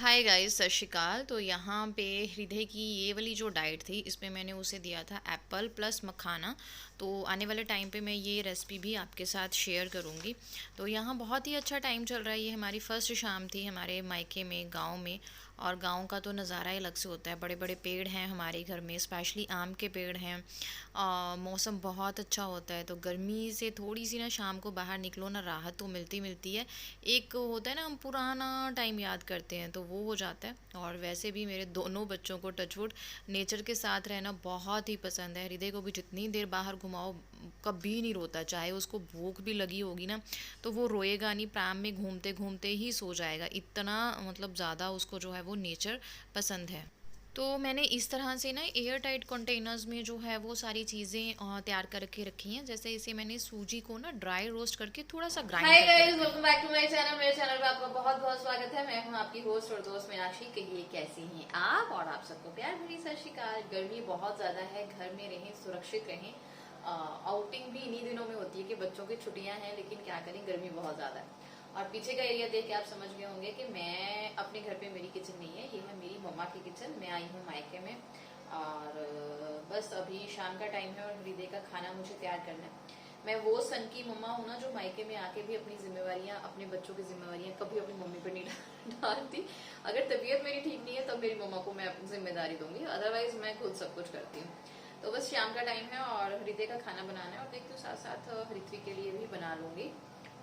Hi guys, सत श्री अकाल। तो यहाँ पे हृदय की ये वाली जो डाइट थी, इसमें मैंने उसे दिया था एप्पल प्लस मखाना। तो आने वाले टाइम पे मैं ये रेसिपी भी आपके साथ शेयर करूँगी। तो यहाँ बहुत ही अच्छा टाइम चल रहा है। ये हमारी फर्स्ट शाम थी हमारे मायके में, गांव में। और गांव का तो नज़ारा ही अलग से होता है। बड़े बड़े पेड़ हैं हमारे घर में, स्पेशली आम के पेड़ हैं। मौसम बहुत अच्छा होता है। तो गर्मी से थोड़ी सी ना शाम को बाहर निकलो ना, राहत तो मिलती मिलती है। एक होता है ना, हम पुराना टाइम याद करते हैं तो वो हो जाता है। और वैसे भी मेरे दोनों बच्चों को टचवुड नेचर के साथ रहना बहुत ही पसंद है। हृदय को भी जितनी देर बाहर घुमाओ कभी नहीं रोता, चाहे उसको भूख भी लगी होगी ना तो वो रोएगा नहीं, प्राम में घूमते घूमते ही सो जाएगा। इतना मतलब ज़्यादा उसको जो है वो नेचर पसंद है। तो मैंने इस तरह से ना एयर टाइट कंटेनर्स में जो है वो सारी चीज़ें तैयार करके रखी हैं। जैसे इसे मैंने सूजी को ना ड्राई रोस्ट करके थोड़ा सा ग्राइंड हाय करके गाइस, रखा है। Welcome back to my channel. मेरे चैनल पे आपका बहुत बहुत स्वागत है। मैं हूं आपकी होस्ट और दोस्त मीनाक्षी। कहिए कैसी हैं आप, और आप सबको प्यार भरी सत श्री अकाल। गर्मी बहुत ज्यादा है, घर में रहें, सुरक्षित रहें। आउटिंग भी इन्हीं दिनों में होती है कि बच्चों की छुट्टियां हैं, लेकिन क्या करें, गर्मी बहुत ज्यादा है। और पीछे का एरिया देख के आप समझ गए होंगे कि मैं अपने घर पे, मेरी किचन नहीं है, ये है मेरी मम्मा की किचन। मैं आई हूँ मायके में और बस अभी शाम का टाइम है और हृदय का खाना मुझे तैयार करना है। मैं वो सन की मम्मा हूँ ना, जो मायके में आके भी अपनी जिम्मेवारियां, अपने बच्चों की जिम्मेवारियां कभी अपनी मम्मी पर नहीं डालती। अगर तबीयत मेरी ठीक नहीं है तब मेरी मम्मा को मैं अपनी जिम्मेदारी दूंगी, अदरवाइज मैं खुद सब कुछ करती हूँ। तो बस शाम का टाइम है और हृदय का खाना बनाना है, और देखती हूँ साथ साथ ऋत्विक के लिए भी बना लूंगी।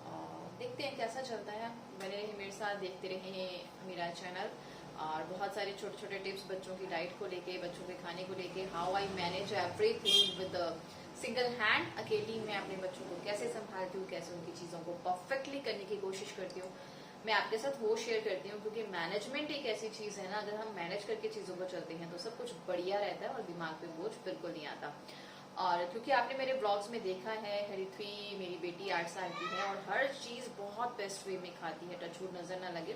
और देखते हैं कैसा चलता है। बने रहे मेरे साथ, देखते रहे मेरा चैनल। और बहुत सारे छोटे छोटे टिप्स बच्चों की डाइट को लेके, बच्चों के खाने को लेके, how I manage everything with single hand. अकेली मैं अपने बच्चों को कैसे संभालती हूँ, कैसे उनकी चीजों को परफेक्टली करने की कोशिश करती हूँ, मैं आपके साथ वो शेयर करती हूँ। क्योंकि मैनेजमेंट एक ऐसी चीज है ना, अगर हम मैनेज करके चीजों को चलते हैं तो सब कुछ बढ़िया रहता है और दिमाग पे बोझ बिल्कुल नहीं आता। और क्योंकि आपने मेरे ब्लॉग्स में देखा है, हरिथ्वी मेरी बेटी 8 साल की है और हर चीज बहुत बेस्ट वे में खाती है, टचवुड नजर ना लगे।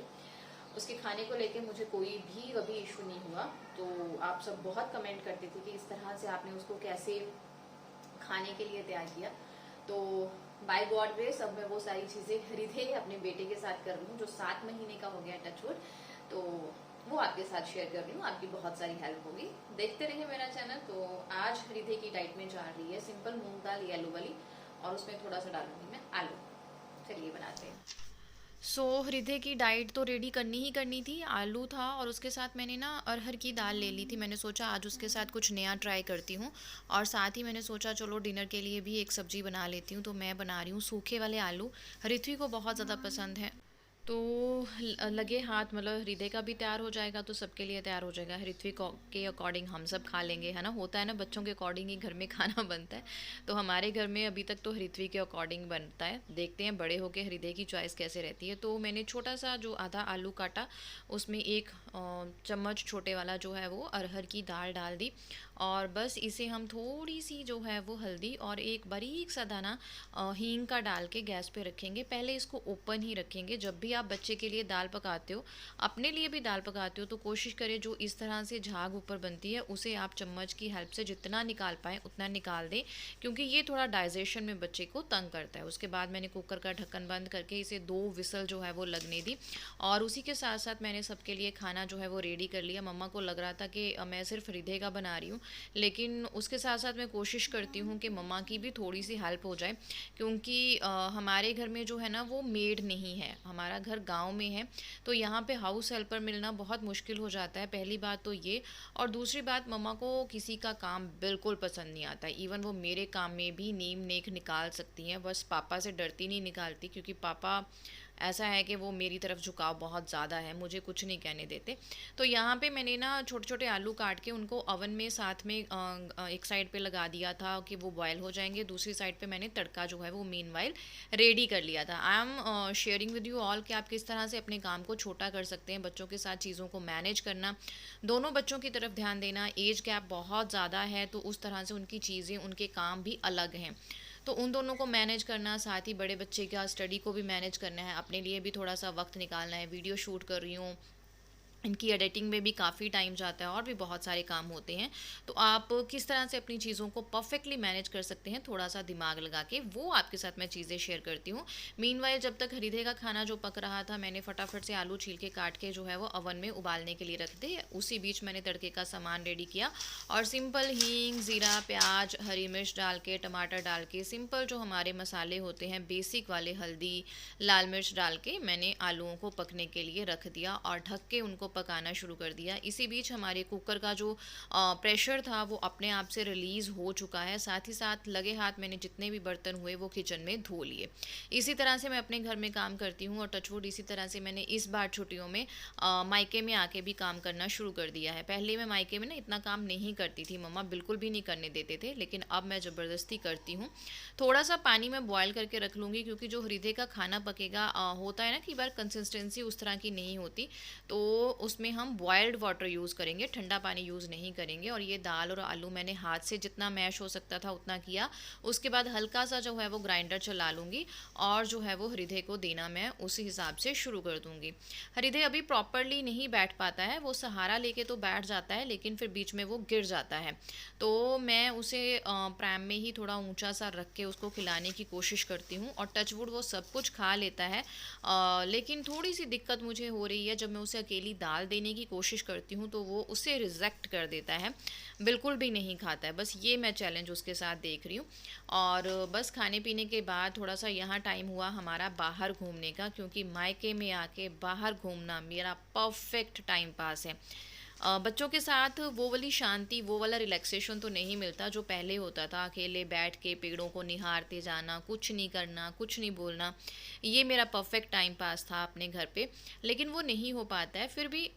उसके खाने को लेके मुझे कोई भी कभी इशू नहीं हुआ। तो आप सब बहुत कमेंट करते थे कि इस तरह से आपने उसको कैसे खाने के लिए तैयार किया। तो बाय गॉड ग्रेस अब मैं वो सारी चीजें हृदय अपने बेटे के साथ कर रही हूँ, जो 7 महीने का हो गया टचवुड। तो वो आपके साथ शेयर कर रही हूँ, आपकी बहुत सारी हेल्प होगी। देखते रहिए मेरा चैनल। तो आज हृदय की डाइट में जा रही है सिंपल मूंग दाल येलो वाली, और उसमें थोड़ा सा डालूंगी मैं आलू। चलिए बनाते हैं। हृदय की डाइट तो रेडी करनी ही करनी थी। आलू था और उसके साथ मैंने ना अरहर की दाल ले ली थी। मैंने सोचा आज उसके साथ कुछ नया ट्राई करती हूँ। और साथ ही मैंने सोचा चलो डिनर के लिए भी एक सब्जी बना लेती हूँ। तो मैं बना रही हूँ सूखे वाले आलू। ऋत्वी को बहुत ज़्यादा पसंद है। तो लगे हाथ, मतलब हृदय का भी तैयार हो जाएगा तो सबके लिए तैयार हो जाएगा। ऋत्विक के अकॉर्डिंग हम सब खा लेंगे, है ना। होता है ना, बच्चों के अकॉर्डिंग ही घर में खाना बनता है। तो हमारे घर में अभी तक तो ऋत्विक के अकॉर्डिंग बनता है। देखते हैं बड़े होके हृदय की चॉइस कैसे रहती है। तो मैंने छोटा सा जो आधा आलू काटा, उसमें एक चम्मच छोटे वाला जो है वो अरहर की दाल डाल दी। और बस इसे हम थोड़ी सी जो है वो हल्दी और एक बारीक सा दाना हींग का डाल के गैस पे रखेंगे। पहले इसको ओपन ही रखेंगे। जब भी आप बच्चे के लिए दाल पकाते हो, अपने लिए भी दाल पकाते हो, तो कोशिश करें जो इस तरह से झाग ऊपर बनती है उसे आप चम्मच की हेल्प से जितना निकाल पाएँ उतना निकाल दें। क्योंकि ये थोड़ा डाइजेशन में बच्चे को तंग करता है। उसके बाद मैंने कुकर का ढक्कन बंद करके इसे 2 विसल जो है वो लगने दी। और उसी के साथ साथ मैंने सबके लिए खाना जो है वो रेडी कर लिया। मम्मा को लग रहा था कि मैं सिर्फ हृदय का बना रही हूँ, लेकिन उसके साथ साथ मैं कोशिश करती हूँ कि मम्मा की भी थोड़ी सी हेल्प हो जाए। क्योंकि हमारे घर में जो है ना वो मेड नहीं है, हमारा घर गांव में है। तो यहाँ पे हाउस हेल्पर मिलना बहुत मुश्किल हो जाता है, पहली बात तो ये। और दूसरी बात, मम्मा को किसी का काम बिल्कुल पसंद नहीं आता। इवन वो मेरे काम में भी नीम नेक निकाल सकती हैं, बस पापा से डरती नहीं निकालती। क्योंकि पापा ऐसा है कि वो मेरी तरफ झुकाव बहुत ज़्यादा है, मुझे कुछ नहीं कहने देते। तो यहाँ पे मैंने ना छोटे छोटे आलू काट के उनको ओवन में साथ में एक साइड पे लगा दिया था कि वो बॉयल हो जाएंगे। दूसरी साइड पे मैंने तड़का जो है वो मीनवाइल रेडी कर लिया था। I am sharing with you all कि आप किस तरह से अपने काम को छोटा कर सकते हैं, बच्चों के साथ चीज़ों को मैनेज करना, दोनों बच्चों की तरफ ध्यान देना। एज गैप बहुत ज़्यादा है तो उस तरह से उनकी चीज़ें, उनके काम भी अलग हैं। तो उन दोनों को मैनेज करना, साथ ही बड़े बच्चे का स्टडी को भी मैनेज करना है, अपने लिए भी थोड़ा सा वक्त निकालना है। वीडियो शूट कर रही हूँ, इनकी एडिटिंग में भी काफ़ी टाइम जाता है और भी बहुत सारे काम होते हैं। तो आप किस तरह से अपनी चीज़ों को परफेक्टली मैनेज कर सकते हैं थोड़ा सा दिमाग लगा के, वो आपके साथ मैं चीज़ें शेयर करती हूँ। मीनवाइल जब तक हरीदे का खाना जो पक रहा था, मैंने फटाफट से आलू छील के काट के जो है वो अवन में उबालने के लिए रख दे। उसी बीच मैंने तड़के का सामान रेडी किया और सिंपल हींग, ज़ीरा, प्याज, हरी मिर्च डाल के, टमाटर डाल के, सिंपल जो हमारे मसाले होते हैं बेसिक वाले, हल्दी, लाल मिर्च डाल के मैंने आलूओं को पकने के लिए रख दिया और ढक के उनको पकाना शुरू कर दिया। इसी बीच हमारे कुकर का जो प्रेशर था वो अपने आप से रिलीज़ हो चुका है। साथ ही साथ लगे हाथ मैंने जितने भी बर्तन हुए वो किचन में धो लिए। इसी तरह से मैं अपने घर में काम करती हूँ और टचवुड इसी तरह से मैंने इस बार छुट्टियों में मायके में आके भी काम करना शुरू कर दिया है। पहले मैं मायके में ना इतना काम नहीं करती थी, मम्मा बिल्कुल भी नहीं करने देते थे, लेकिन अब मैं ज़बरदस्ती करती हूँ। थोड़ा सा पानी मैं बॉयल करके रख लूँगी क्योंकि जो हृदय का खाना पकेगा होता है ना कि बार कंसिस्टेंसी उस तरह की नहीं होती, तो उसमें हम बॉयल्ड वाटर यूज़ करेंगे, ठंडा पानी यूज़ नहीं करेंगे। और ये दाल और आलू मैंने हाथ से जितना मैश हो सकता था उतना किया। उसके बाद हल्का सा जो है वो ग्राइंडर चला लूँगी और जो है वो हृदय को देना मैं उसी हिसाब से शुरू कर दूँगी। हृदय अभी प्रॉपरली नहीं बैठ पाता है, वो सहारा लेके तो बैठ जाता है लेकिन फिर बीच में वो गिर जाता है। तो मैं उसे प्रैम में ही थोड़ा ऊंचा सा रख के उसको खिलाने की कोशिश करती हूँ और टचवुड वो सब कुछ खा लेता है। लेकिन थोड़ी सी दिक्कत मुझे हो रही है, जब मैं उसे अकेली दाल देने की कोशिश करती हूँ तो वो उसे रिजेक्ट कर देता है, बिल्कुल भी नहीं खाता है। बस ये मैं चैलेंज उसके साथ देख रही हूँ। और बस खाने पीने के बाद थोड़ा सा यहाँ टाइम हुआ हमारा बाहर घूमने का, क्योंकि मायके में आके बाहर घूमना मेरा परफेक्ट टाइम पास है। बच्चों के साथ वो वाली शांति, वो वाला रिलैक्सेशन तो नहीं मिलता जो पहले होता था, अकेले बैठ के पेड़ों को निहारते जाना, कुछ नहीं करना, कुछ नहीं बोलना। ये मेरा परफेक्ट टाइम पास था अपने घर पे, लेकिन वो नहीं हो पाता है। फिर भी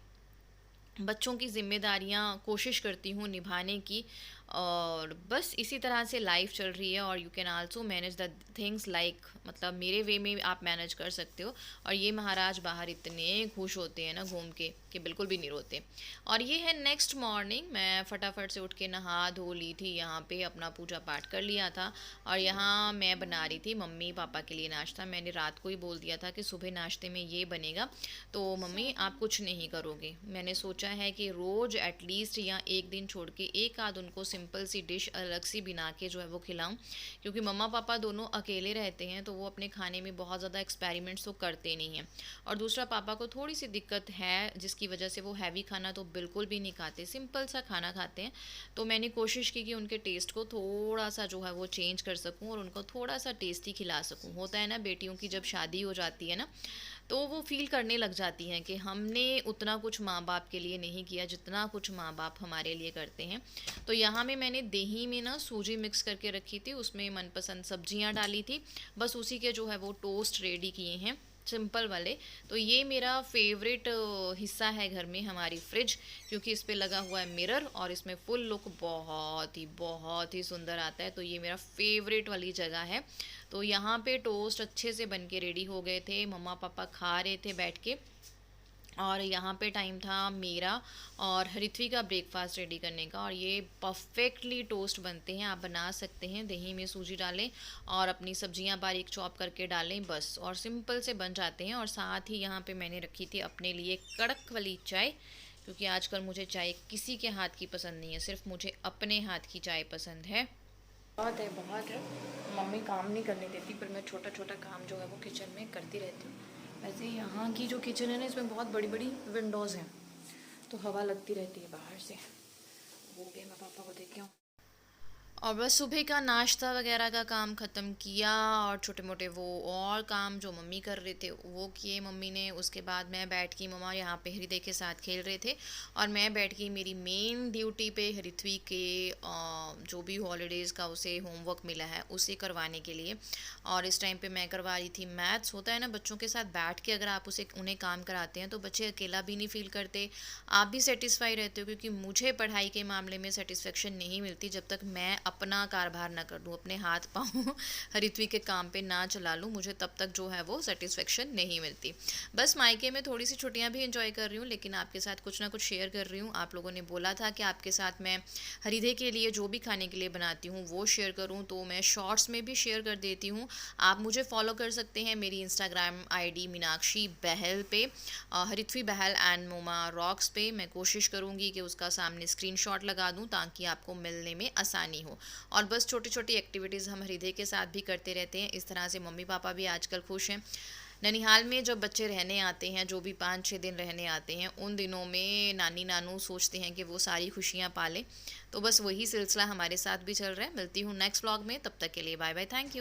बच्चों की ज़िम्मेदारियाँ कोशिश करती हूँ निभाने की, और बस इसी तरह से लाइफ चल रही है। और you can also manage the things like, मतलब मेरे वे में आप मैनेज कर सकते हो। और ये महाराज बाहर इतने खुश होते हैं ना घूम के कि बिल्कुल भी नहीं रोते। और ये है नेक्स्ट मॉर्निंग, मैं फटाफट से उठ के नहा धो ली थी, यहाँ पे अपना पूजा पाठ कर लिया था और यहाँ मैं बना रही थी मम्मी पापा के लिए नाश्ता। मैंने रात को ही बोल दिया था कि सुबह नाश्ते में ये बनेगा, तो मम्मी आप कुछ नहीं करोगे। मैंने सोचा है कि रोज़ एटलीस्ट या एक दिन छोड़ के एक आध उनको सिंपल सी डिश अलग सी बना के जो है वो खिलाऊं, क्योंकि मम्मा पापा दोनों अकेले रहते हैं तो वो अपने खाने में बहुत ज़्यादा एक्सपेरिमेंट्स तो करते नहीं हैं। और दूसरा पापा को थोड़ी सी दिक्कत है जिसकी वजह से वो हैवी खाना तो बिल्कुल भी नहीं खाते, सिंपल सा खाना खाते हैं। तो मैंने कोशिश की कि उनके टेस्ट को थोड़ा सा जो है वो चेंज कर सकूं और उनको थोड़ा सा टेस्टी खिला सकूं। होता है ना बेटियों की जब शादी हो जाती है ना, तो वो फील करने लग जाती हैं कि हमने उतना कुछ माँ बाप के लिए नहीं किया जितना कुछ माँ बाप हमारे लिए करते हैं। तो यहाँ में मैंने दही में ना सूजी मिक्स करके रखी थी, उसमें मनपसंद सब्जियाँ डाली थी, बस उसी के जो है वो टोस्ट रेडी किए हैं सिंपल वाले। तो ये मेरा फेवरेट हिस्सा है घर में, हमारी फ्रिज, क्योंकि इस पे लगा हुआ है मिरर और इसमें फुल लुक बहुत ही सुंदर आता है। तो ये मेरा फेवरेट वाली जगह है। तो यहाँ पे टोस्ट अच्छे से बन के रेडी हो गए थे, मम्मा पापा खा रहे थे बैठ के। और यहाँ पे टाइम था मेरा और हरिथ्वी का ब्रेकफास्ट रेडी करने का। और ये परफेक्टली टोस्ट बनते हैं, आप बना सकते हैं, दही में सूजी डालें और अपनी सब्जियां बारीक चॉप करके डालें बस, और सिंपल से बन जाते हैं। और साथ ही यहाँ पे मैंने रखी थी अपने लिए कड़क वाली चाय, क्योंकि आजकल मुझे चाय किसी के हाथ की पसंद नहीं है, सिर्फ मुझे अपने हाथ की चाय पसंद है। बहुत है, मम्मी काम नहीं करने देती, पर मैं छोटा छोटा काम जो है वो किचन में करती रहती हूँ। वैसे यहाँ की जो किचन है ना, इसमें बहुत बड़ी बड़ी विंडोज़ हैं, तो हवा लगती रहती है बाहर से। वो भी मैं पापा को देख के आऊँ। और बस सुबह का नाश्ता वगैरह का काम ख़त्म किया और छोटे मोटे वो और काम जो मम्मी कर रहे थे वो किए मम्मी ने। उसके बाद मैं बैठ गई, मम्मा यहाँ पे हृदय के साथ खेल रहे थे और मैं बैठ गई मेरी मेन ड्यूटी पे, हृथ्वी के जो भी हॉलीडेज़ का उसे होमवर्क मिला है उसे करवाने के लिए। और इस टाइम पे मैं करवा रही थी मैथ्स। होता है ना बच्चों के साथ बैठ के अगर आप उन्हें काम कराते हैं तो बच्चे अकेला भी नहीं फील करते, आप भी सेटिस्फाई रहते हो, क्योंकि मुझे पढ़ाई के मामले में सेटिस्फेक्शन नहीं मिलती जब तक मैं अपना कारभार ना कर दूँ, अपने हाथ पाँव हरित्वी के काम पे ना चला लूँ, मुझे तब तक जो है वो सेटिस्फेक्शन नहीं मिलती। बस मायके में थोड़ी सी छुट्टियाँ भी इंजॉय कर रही हूँ, लेकिन आपके साथ कुछ ना कुछ शेयर कर रही हूँ। आप लोगों ने बोला था कि आपके साथ मैं हरिधे के लिए जो भी खाने के लिए बनाती हूँ वो शेयर करूँ, तो मैं शॉर्ट्स में भी शेयर कर देती हूँ। आप मुझे फॉलो कर सकते हैं मेरी इंस्टाग्राम आईडी मीनाक्षी बहल पे, हरिथ्वी बहल एंड मोमा रॉक्स पे। मैं कोशिश करूँगी कि उसका सामने स्क्रीनशॉट लगा दूँ ताकि आपको मिलने में आसानी हो। और बस छोटी छोटी एक्टिविटीज़ हम हरिधे के साथ भी करते रहते हैं, इस तरह से मम्मी पापा भी आजकल खुश हैं। ननिहाल में जब बच्चे रहने आते हैं, जो भी 5-6 दिन रहने आते हैं, उन दिनों में नानी नानू सोचते हैं कि वो सारी खुशियाँ पालें। तो बस वही सिलसिला हमारे साथ भी चल रहा है। मिलती हूँ नेक्स्ट व्लॉग में, तब तक के लिए बाय बाय, थैंक यू।